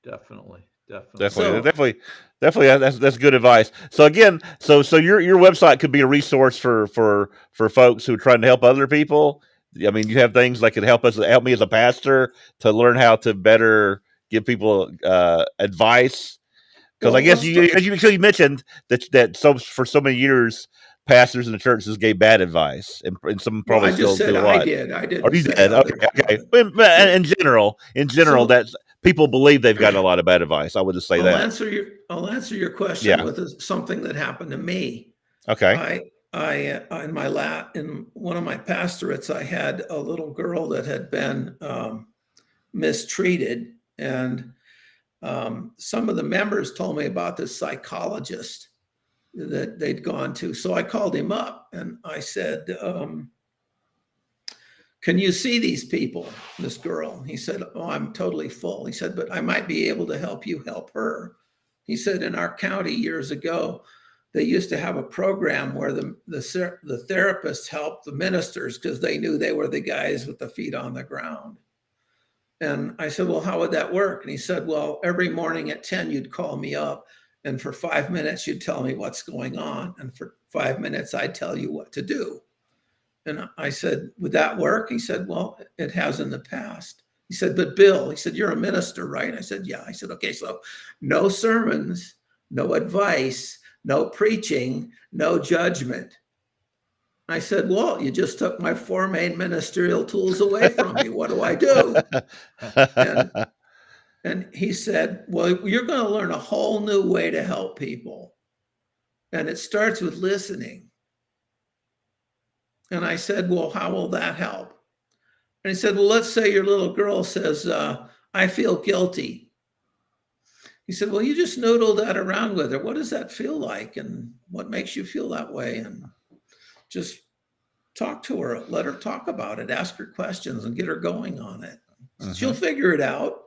Definitely, Definitely. Definitely. That's good advice. So again, so your website could be a resource for folks who are trying to help other people. I mean, you have things that could help me as a pastor to learn how to better give people advice. Because I Well, guess you mentioned that for so many years, pastors in the churches gave bad advice, and some well, probably I just still said do a I lot. did. I Or didn't you say did? Okay, others. okay. Yeah. In general, So that's people believe they've gotten a lot of bad advice. I would just say that. I'll answer your question Yeah. with something that happened to me. Okay. In one of my pastorates, I had a little girl that had been mistreated, and some of the members told me about this psychologist that they'd gone to. So I called him up and I said, "Can you see these people, this girl?" He said, "Oh, I'm totally full." He said, "But I might be able to help you help her." He said, "In our county years ago, they used to have a program where the therapists helped the ministers because they knew they were the guys with the feet on the ground." And I said, "Well, how would that work?" And he said, "Well, every morning at 10, you'd call me up. And for 5 minutes, you'd tell me what's going on. And for 5 minutes, I'd tell you what to do." And I said, "Would that work?" He said, "Well, it has in the past." He said, "But Bill," he said, "you're a minister, right?" I said, "Yeah." I said, "Okay, so no sermons, no advice, no preaching, no judgment." I said, "Well, you just took my four main ministerial tools away from me. What do I do?" And he said, "Well, you're going to learn a whole new way to help people. And it starts with listening." And I said, "Well, how will that help?" And he said, "Well, let's say your little girl says, 'I feel guilty.'" He said, "Well, you just noodle that around with her. What does that feel like? And what makes you feel that way? And just talk to her, let her talk about it, ask her questions and get her going on it. She'll figure it out."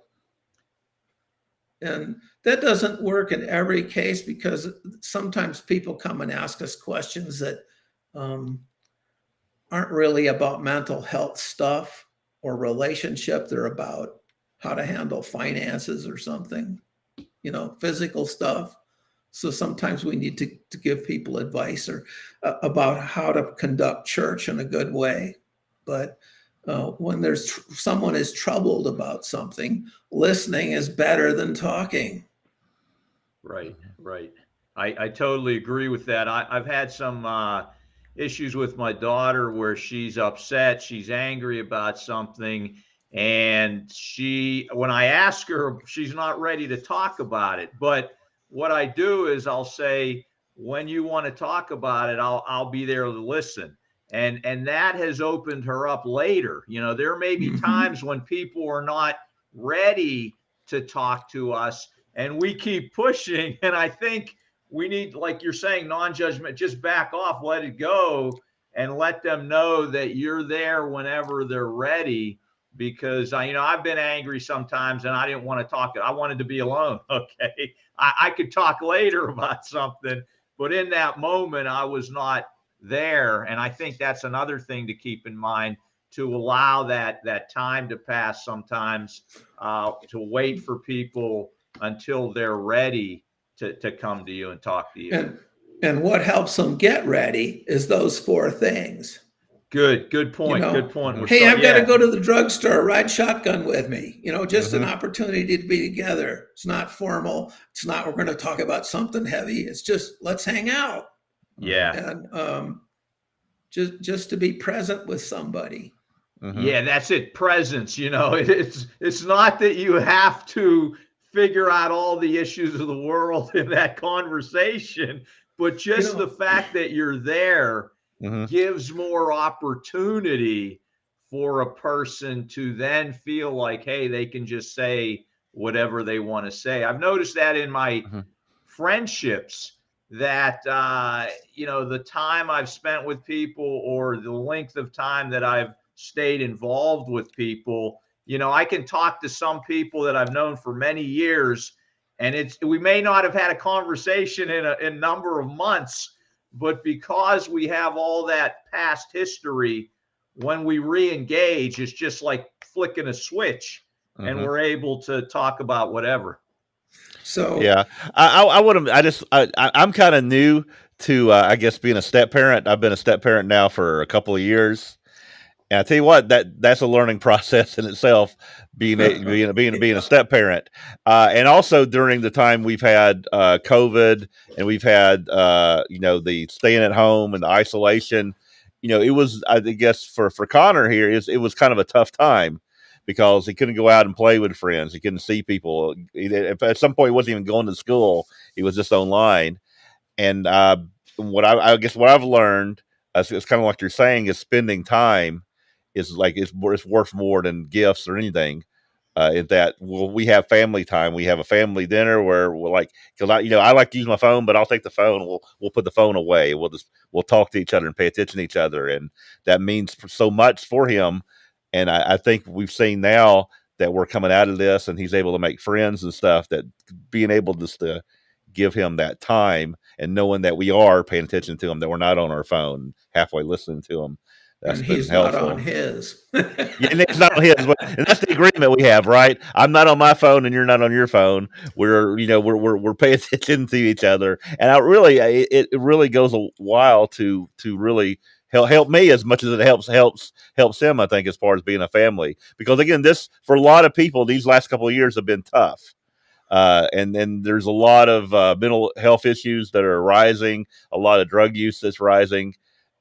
And that doesn't work in every case because sometimes people come and ask us questions that aren't really about mental health stuff or relationship. They're about how to handle finances or something, physical stuff. So sometimes we need to give people advice or about how to conduct church in a good way. But when someone is troubled about something, listening is better than talking. Right. I totally agree with that. I've had some issues with my daughter where she's upset, she's angry about something, and when I ask her, she's not ready to talk about it. But what I do is I'll say, when you want to talk about it, I'll be there to listen. And that has opened her up later. There may be times when people are not ready to talk to us, and we keep pushing. And I think we need, like you're saying, non-judgment, just back off, let it go, and let them know that you're there whenever they're ready. Because I've been angry sometimes and I didn't want to talk. I wanted to be alone. Okay. I could talk later about something, but in that moment I was not there. And I think that's another thing to keep in mind, to allow that time to pass sometimes, to wait for people until they're ready to come to you and talk to you. And what helps them get ready is those four things. Good point. Good point. Hey, I've got to go to the drugstore, ride shotgun with me. Just an opportunity to be together. It's not formal. It's not, we're going to talk about something heavy. It's just, let's hang out. Yeah. And just to be present with somebody. Yeah, that's it. Presence. It's not that you have to figure out all the issues of the world in that conversation, but just the fact that you're there gives more opportunity for a person to then feel like, hey, they can just say whatever they want to say. I've noticed that in my friendships, that the time I've spent with people or the length of time that I've stayed involved with people, I can talk to some people that I've known for many years, and we may not have had a conversation in a number of months, but because we have all that past history, when we re-engage, it's just like flicking a switch, and we're able to talk about whatever. So Yeah, I would. I'm kind of new to, I guess, being a step parent. I've been a step parent now for a couple of years, and I tell you what, that's a learning process in itself. Being a step parent, and also during the time we've had COVID, and we've had the staying at home and the isolation. It was, I guess, for Connor here, it was kind of a tough time because he couldn't go out and play with friends. He couldn't see people. At some point, he wasn't even going to school. He was just online. And I guess what I've learned, it's kind of like you're saying, is spending time is like it's worth more than gifts or anything. In that, we have family time. We have a family dinner where we're like, because I like to use my phone, but I'll take the phone. We'll put the phone away. We'll talk to each other and pay attention to each other, and that means so much for him. And I think we've seen now that we're coming out of this, and he's able to make friends and stuff. That being able just to give him that time and knowing that we are paying attention to him, that we're not on our phone halfway listening to him. That's and been he's not helpful. on his. Yeah, and it's not on his, and that's the agreement we have, right? I'm not on my phone, and you're not on your phone. We're paying attention to each other, and it really goes a while to really help me as much as it helps him. I think as far as being a family, because again, this for a lot of people, these last couple of years have been tough. And then there's a lot of mental health issues that are rising, a lot of drug use that's rising,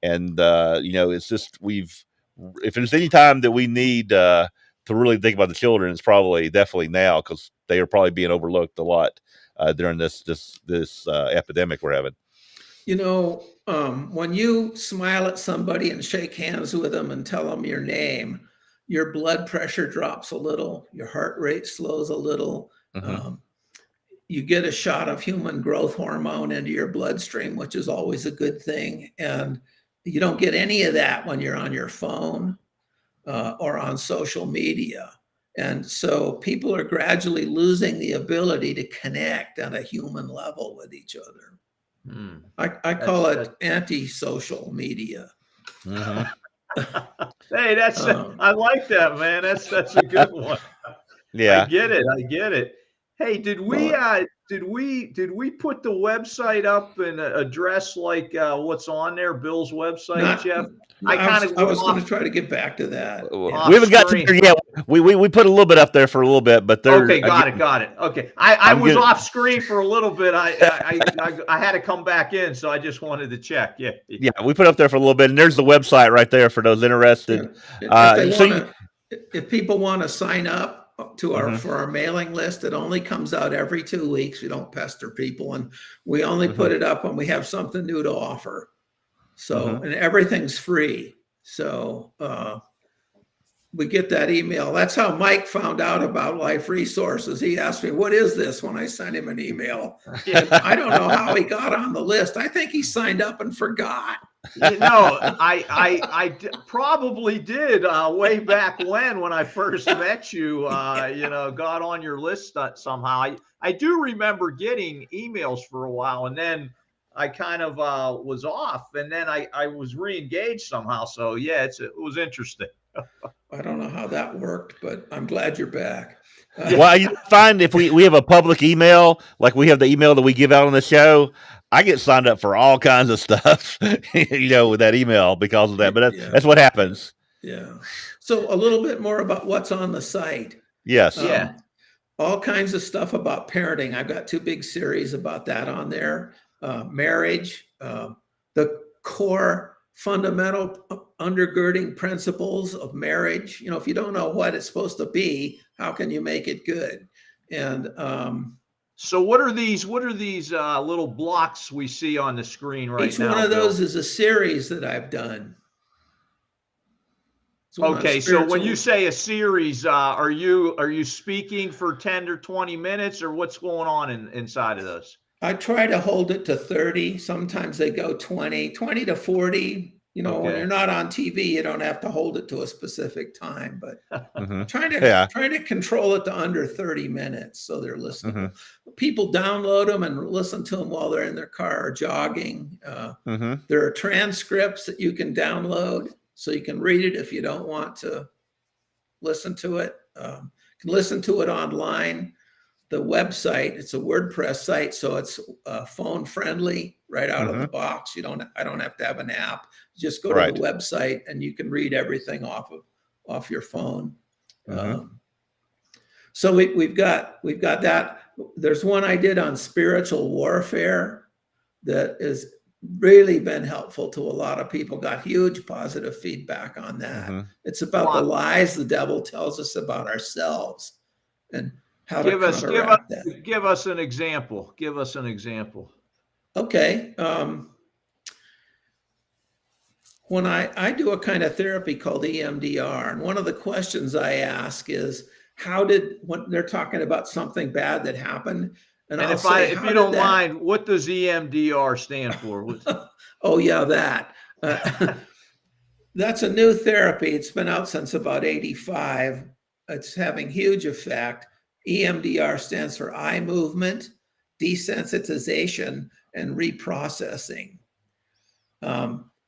and it's just if there's any time that we need to really think about the children, it's probably definitely now because they are probably being overlooked a lot during this epidemic we're having. When you smile at somebody and shake hands with them and tell them your name, your blood pressure drops a little, your heart rate slows a little. Mm-hmm. You get a shot of human growth hormone into your bloodstream, which is always a good thing. And you don't get any of that when you're on your phone or on social media. And so people are gradually losing the ability to connect on a human level with each other. I call it anti-social media. Mm-hmm. Hey, I like that, man. That's a good one. Yeah, I get it. Hey, did we put the website up and address like what's on there, Bill's website, Jeff? I was going to try to get back to that. We haven't got to there yet. We put a little bit up there for a little bit, but okay, got it. Okay, I was off screen for a little bit. I had to come back in, so I just wanted to check. Yeah, we put up there for a little bit, and there's the website right there for those interested. If people want to sign up to for our mailing list, it only comes out every 2 weeks. We don't pester people, and we only put it up when we have something new to offer. So, and everything's free. So we get that email. That's how Mike found out about Life Resources. He asked me, "What is this?" when I sent him an email. I don't know how he got on the list. I think he signed up and forgot. I probably did way back when I first met you. Got on your list somehow. I do remember getting emails for a while, and then I kind of was off, and then I was re-engaged somehow. So yeah, it was interesting. I don't know how that worked, but I'm glad you're back. Well, you find if we have a public email, like we have the email that we give out on the show, I get signed up for all kinds of stuff, with that email because of that. But that's what happens. Yeah. So a little bit more about what's on the site. Yes. All kinds of stuff about parenting. I've got 2 big series about that on there. Marriage, the core fundamental undergirding principles of marriage. If you don't know what it's supposed to be, how can you make it good? And so what are these little blocks we see on the screen right now? Each one of those is a series that I've done. Okay, so when you say a series, are you speaking for 10 or 20 minutes, or what's going on inside of those? I try to hold it to 30. Sometimes they go 20 to 40. When you're not on TV, you don't have to hold it to a specific time, but trying to control it to under 30 minutes so they're listening. People download them and listen to them while they're in their car or jogging. There are transcripts that you can download so you can read it if you don't want to listen to it. You can listen to it online. the website. It's a WordPress site, so it's phone friendly right out of the box. I don't have to have an app. Just go to the website and you can read everything off your phone. So we've got that. There's one I did on spiritual warfare that has really been helpful to a lot of people. Got huge positive feedback on that. It's about the lies the devil tells us about ourselves and how to counteract that. Give us an example. Give us an example. Okay. When I do a kind of therapy called EMDR, and one of the questions I ask is, when they're talking about something bad that happened, and I'll say, if you don't mind, what does EMDR stand for? Oh yeah, that. That's a new therapy. It's been out since about '85. It's having huge effect. EMDR stands for eye movement, desensitization, and reprocessing.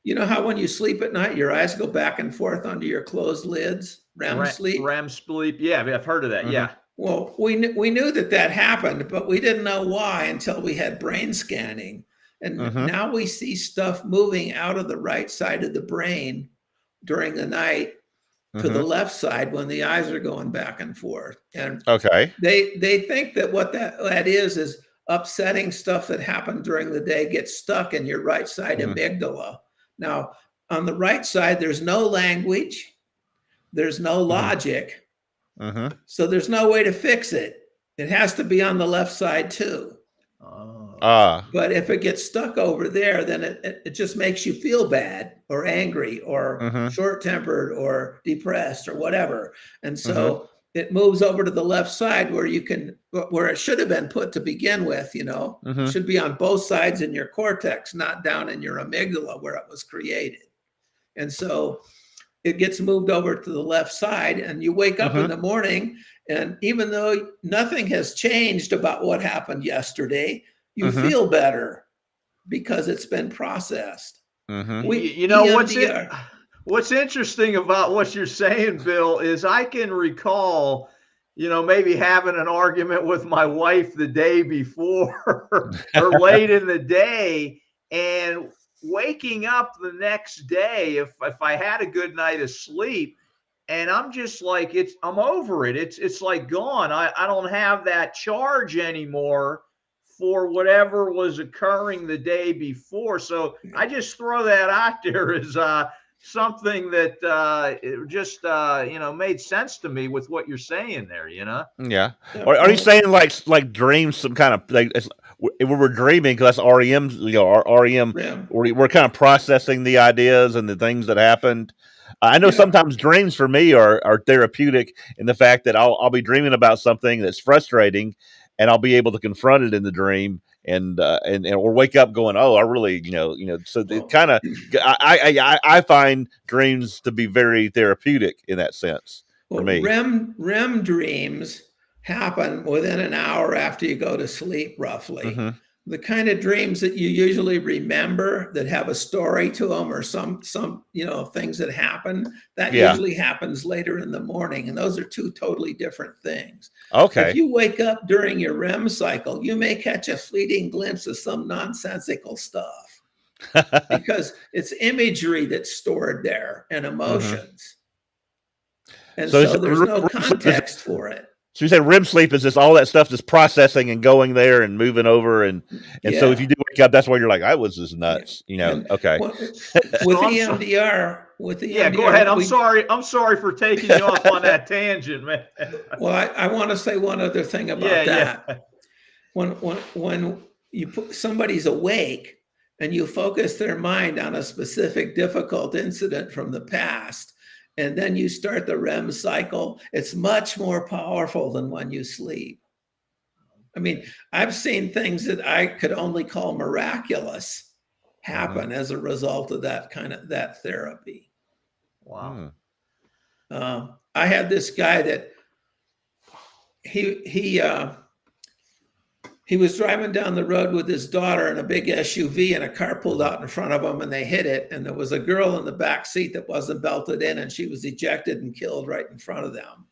You know how when you sleep at night, your eyes go back and forth under your closed lids? REM sleep? REM sleep. Yeah, I've heard of that. Yeah. Well, we knew that happened, but we didn't know why until we had brain scanning. And now we see stuff moving out of the right side of the brain during the night to the left side when the eyes are going back and forth. And they think that what that is upsetting stuff that happened during the day gets stuck in your right side amygdala. Now, on the right side, there's no language, there's no logic, so there's no way to fix it. It has to be on the left side too. But if it gets stuck over there, then it just makes you feel bad or angry or short-tempered or depressed or whatever. And so it moves over to the left side where it should have been put to begin with, It should be on both sides in your cortex, not down in your amygdala where it was created. And so it gets moved over to the left side, and you wake up in the morning, and even though nothing has changed about what happened yesterday, you feel better because it's been processed. What's interesting about what you're saying, Bill, is I can recall, maybe having an argument with my wife the day before or late in the day, and waking up the next day, if I had a good night of sleep, and I'm just like, I'm over it. It's like gone. I don't have that charge anymore for whatever was occurring the day before. So I just throw that out there as something that just made sense to me with what you're saying there. Yeah. Are you saying like dreams, some kind of like when we're dreaming, because that's REM, REM, we're kind of processing the ideas and the things that happened. I know sometimes dreams for me are therapeutic in the fact that I'll be dreaming about something that's frustrating, and I'll be able to confront it in the dream, and or wake up going, oh, I really, so it kind of, I find dreams to be very therapeutic in that sense for me. REM dreams happen within an hour after you go to sleep, roughly. The kind of dreams that you usually remember that have a story to them or some things that happen, that usually happens later in the morning. And those are two totally different things. Okay. If you wake up during your REM cycle, you may catch a fleeting glimpse of some nonsensical stuff because it's imagery that's stored there and emotions. And so there's no context for it. So you said REM sleep is just all that stuff just processing and going there and moving over, and so if you do wake up, that's where you're like, I was just nuts, Okay. With EMDR, go ahead. I'm sorry for taking you off on that tangent, man. Well, I want to say one other thing about that. Yeah. When you put somebody's awake and you focus their mind on a specific difficult incident from the past, and then you start the REM cycle, it's much more powerful than when you sleep. I mean, I've seen things that I could only call miraculous happen as a result of that therapy. Wow. I had this guy that he was driving down the road with his daughter in a big SUV, and a car pulled out in front of him and they hit it. And there was a girl in the back seat that wasn't belted in, and she was ejected and killed right in front of them.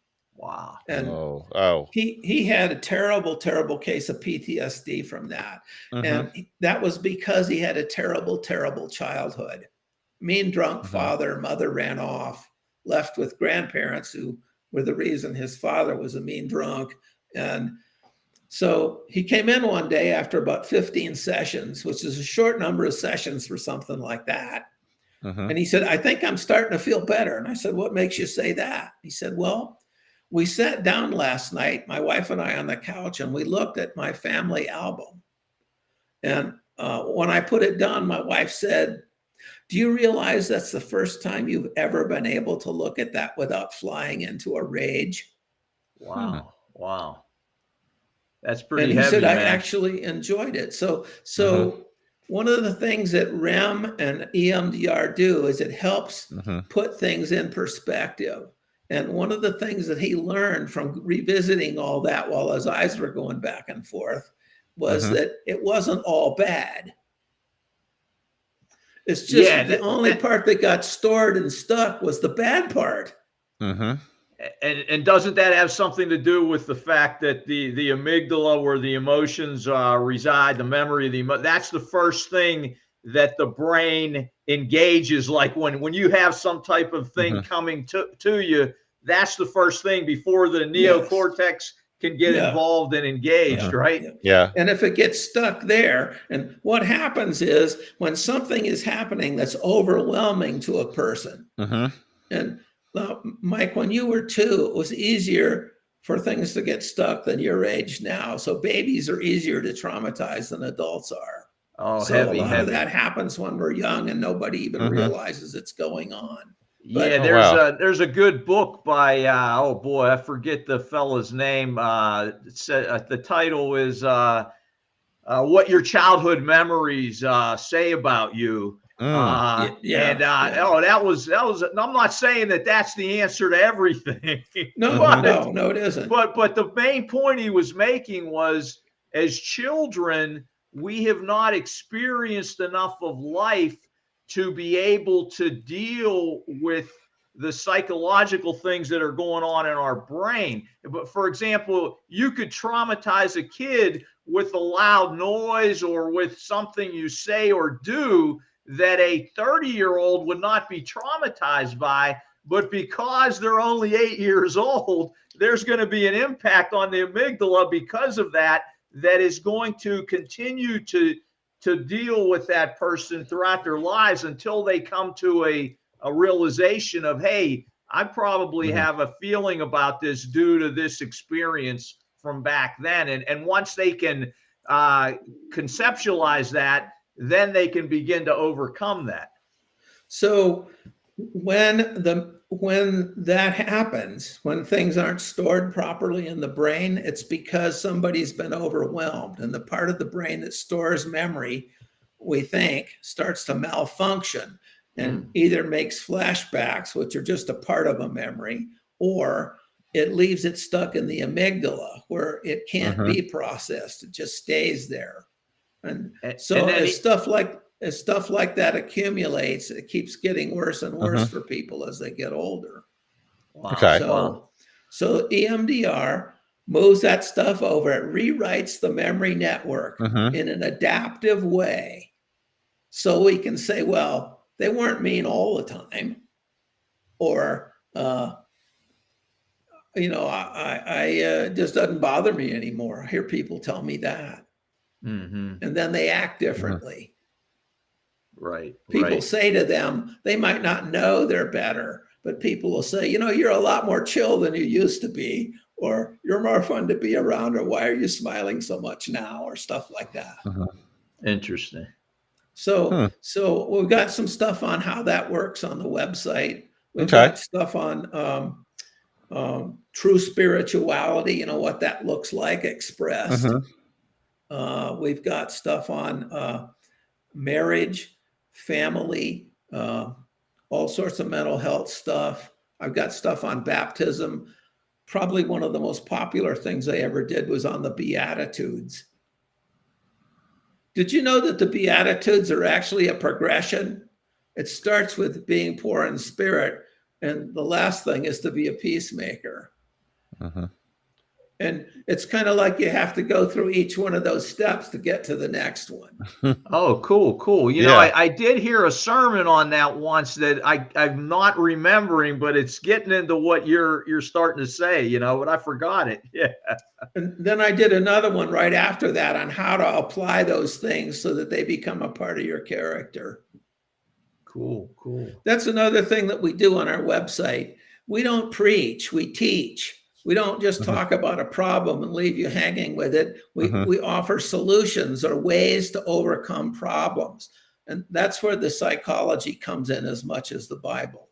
Wow. And Oh. he had a terrible case of PTSD from that. Mm-hmm. And that was because he had a terrible childhood. Mean drunk father, mother ran off, left with grandparents who were the reason his father was a mean drunk. And so he came in one day after about 15 sessions, which is a short number of sessions for something like that. Mm-hmm. And he said, I think I'm starting to feel better. And I said, what makes you say that? He said, well, we sat down last night, my wife and I on the couch, and we looked at my family album. And when I put it down, my wife said, do you realize that's the first time you've ever been able to look at that without flying into a rage? Wow. Wow. That's pretty And he heavy, said, I man. actually enjoyed it. So one of the things that REM and EMDR do is it helps put things in perspective. And one of the things that he learned from revisiting all that while his eyes were going back and forth was that it wasn't all bad. It's just the only part that got stored and stuck was the bad part. And doesn't that have something to do with the fact that the amygdala, where the emotions reside, the memory of that's the first thing that the brain engages? Like when you have some type of thing coming to you, that's the first thing before the neocortex can get involved and engaged, right? Yeah. And if it gets stuck there, and what happens is when something is happening that's overwhelming to a person, and Mike, when you were 2, it was easier for things to get stuck than your age now. So babies are easier to traumatize than adults are. Oh, so heavy, a lot heavy. of that happens when we're young and nobody even realizes it's going on. But, there's a good book by I forget the fella's name. The title is What Your Childhood Memories Say About You. That was. I'm not saying that that's the answer to everything. No, it isn't. But the main point he was making was, as children, we have not experienced enough of life to be able to deal with the psychological things that are going on in our brain. But for example, you could traumatize a kid with a loud noise or with something you say or do that a 30-year-old would not be traumatized by. But because they're only 8 years old, there's going to be an impact on the amygdala because of that is going to continue to deal with that person throughout their lives until they come to a realization of, hey, I probably have a feeling about this due to this experience from back then. And once they can conceptualize that, then they can begin to overcome that. So when that happens, when things aren't stored properly in the brain, it's because somebody's been overwhelmed, and the part of the brain that stores memory, we think, starts to malfunction and either makes flashbacks, which are just a part of a memory, or it leaves it stuck in the amygdala where it can't be processed. It just stays there. And so as stuff like that accumulates, it keeps getting worse and worse for people as they get older. Wow. Okay. So EMDR moves that stuff over. It rewrites the memory network in an adaptive way. So we can say, well, they weren't mean all the time. Or, I just doesn't bother me anymore. I hear people tell me that. And then they act differently. Right. People say to them, they might not know they're better, but people will say, you're a lot more chill than you used to be, or you're more fun to be around, or why are you smiling so much now, or stuff like that. Interesting. So we've got some stuff on how that works on the website. We've got stuff on true spirituality, what that looks like expressed. We've got stuff on marriage, family, all sorts of mental health stuff. I've got stuff on baptism. Probably one of the most popular things I ever did was on the Beatitudes. Did you know that the Beatitudes are actually a progression? It starts with being poor in spirit, and the last thing is to be a peacemaker. And it's kind of like you have to go through each one of those steps to get to the next one. Oh, cool. You know, Yeah. I did hear a sermon on that once that I'm not remembering, but it's getting into what you're starting to say, you know, but I forgot it. Yeah. And then I did another one right after that on how to apply those things so that they become a part of your character. Cool. That's another thing that we do on our website. We don't preach, we teach. We don't just talk about a problem and leave you hanging with it. We offer solutions or ways to overcome problems. And that's where the psychology comes in as much as the Bible.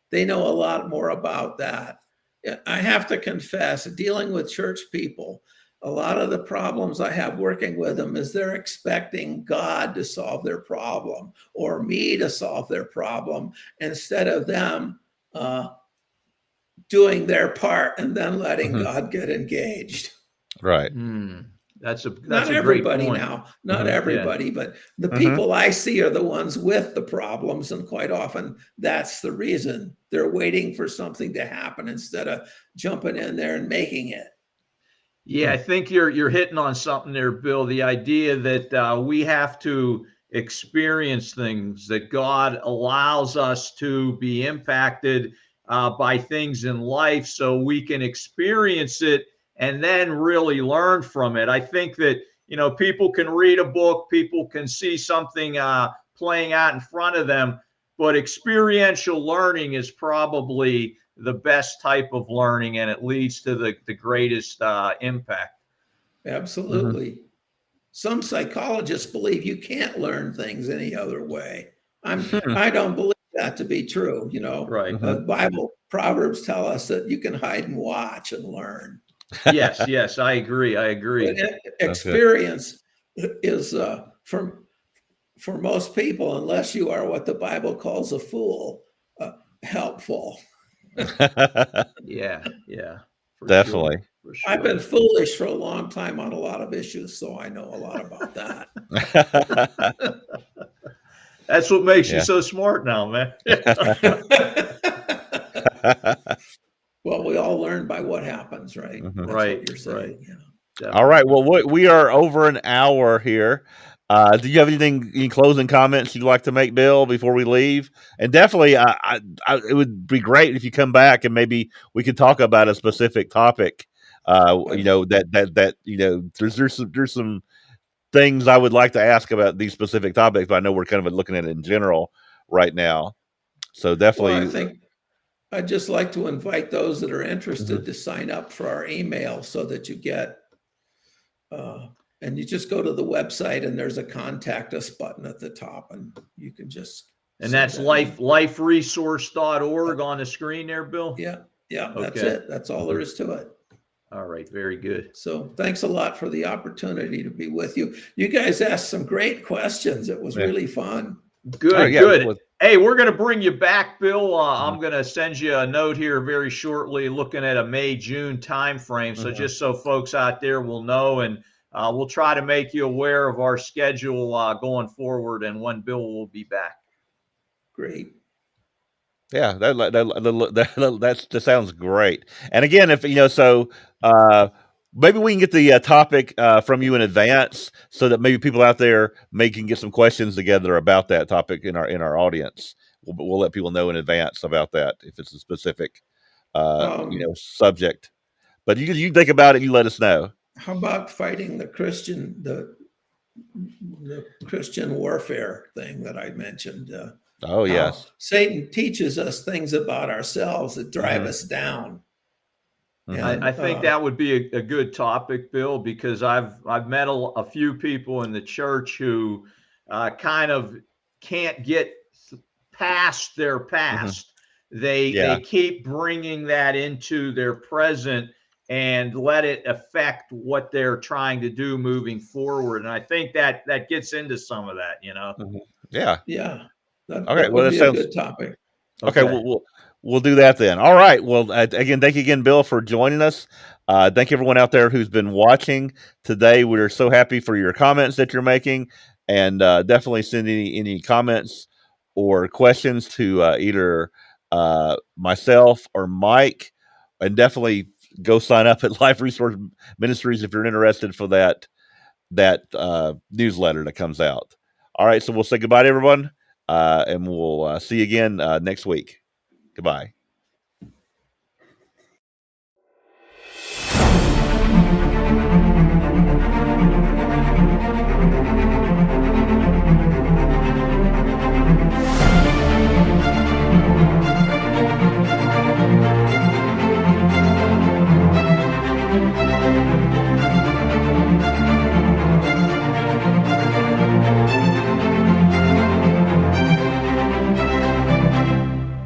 They know a lot more about that. I have to confess, dealing with church people, a lot of the problems I have working with them is they're expecting God to solve their problem or me to solve their problem instead of them doing their part and then letting God get engaged. Right. That's a Not everybody great point. now, not everybody, but the people I see are the ones with the problems. And quite often that's the reason they're waiting for something to happen instead of jumping in there and making it. Yeah, I think you're hitting on something there, Bill. The idea that we have to experience things, that God allows us to be impacted by things in life so we can experience it and then really learn from it. I think that, you know, people can read a book, people can see something playing out in front of them, but experiential learning is probably the best type of learning, and it leads to the greatest impact. Absolutely. Some psychologists believe you can't learn things any other way. I don't believe that to be true. You know, Right. Bible Proverbs tell us that you can hide and watch and learn. Yes, I agree. But experience is for most people, unless you are what the Bible calls a fool, helpful. Yeah. Definitely. For sure. I've been foolish for a long time on a lot of issues, so I know a lot about that. That's what makes you so smart now, man. Well, we all learn by what happens, right? That's Right, what you're saying. right. Yeah. All right. Well, we are over an hour here. Do you have any closing comments you'd like to make, Bill, before we leave? And definitely, it would be great if you come back and maybe we could talk about a specific topic. You know, that you know, there's some things I would like to ask about these specific topics, but I know we're kind of looking at it in general right now. So definitely, Well, I think I'd just like to invite those that are interested to sign up for our email so that you get, and you just go to the website and there's a contact us button at the top and you can just. And that's liferesource.org on the screen there, Bill? Yeah, that's it. That's all there is to it. All right, very good. So thanks a lot for the opportunity to be with you. You guys asked some great questions. It was really fun. Good, good. Hey, we're going to bring you back, Bill. I'm going to send you a note here very shortly looking at a May-June timeframe. So just so folks out there will know, and we'll try to make you aware of our schedule going forward and when Bill will be back. Great. Yeah, that sounds great. And again, if you know, so maybe we can get the topic from you in advance, so that maybe people out there can get some questions together about that topic in our audience. We'll let people know in advance about that if it's a specific you know, subject. But you think about it, you let us know. How about fighting the Christian warfare thing that I mentioned? Oh, yes. Satan teaches us things about ourselves that drive us down. And I think that would be a good topic, Bill, because I've met a few people in the church who kind of can't get past their past. They keep bringing that into their present and let it affect what they're trying to do moving forward. And I think that gets into some of that, you know? Yeah. Okay. Well, that sounds a good topic. Okay. We'll do that then. All right. Well, again, thank you again, Bill, for joining us. Thank you everyone out there who's been watching today. We're so happy for your comments that you're making, and definitely send any comments or questions to either myself or Mike and definitely go sign up at Life Resource Ministries if you're interested for that newsletter that comes out. All right, so we'll say goodbye to everyone, and we'll see you again next week. Goodbye.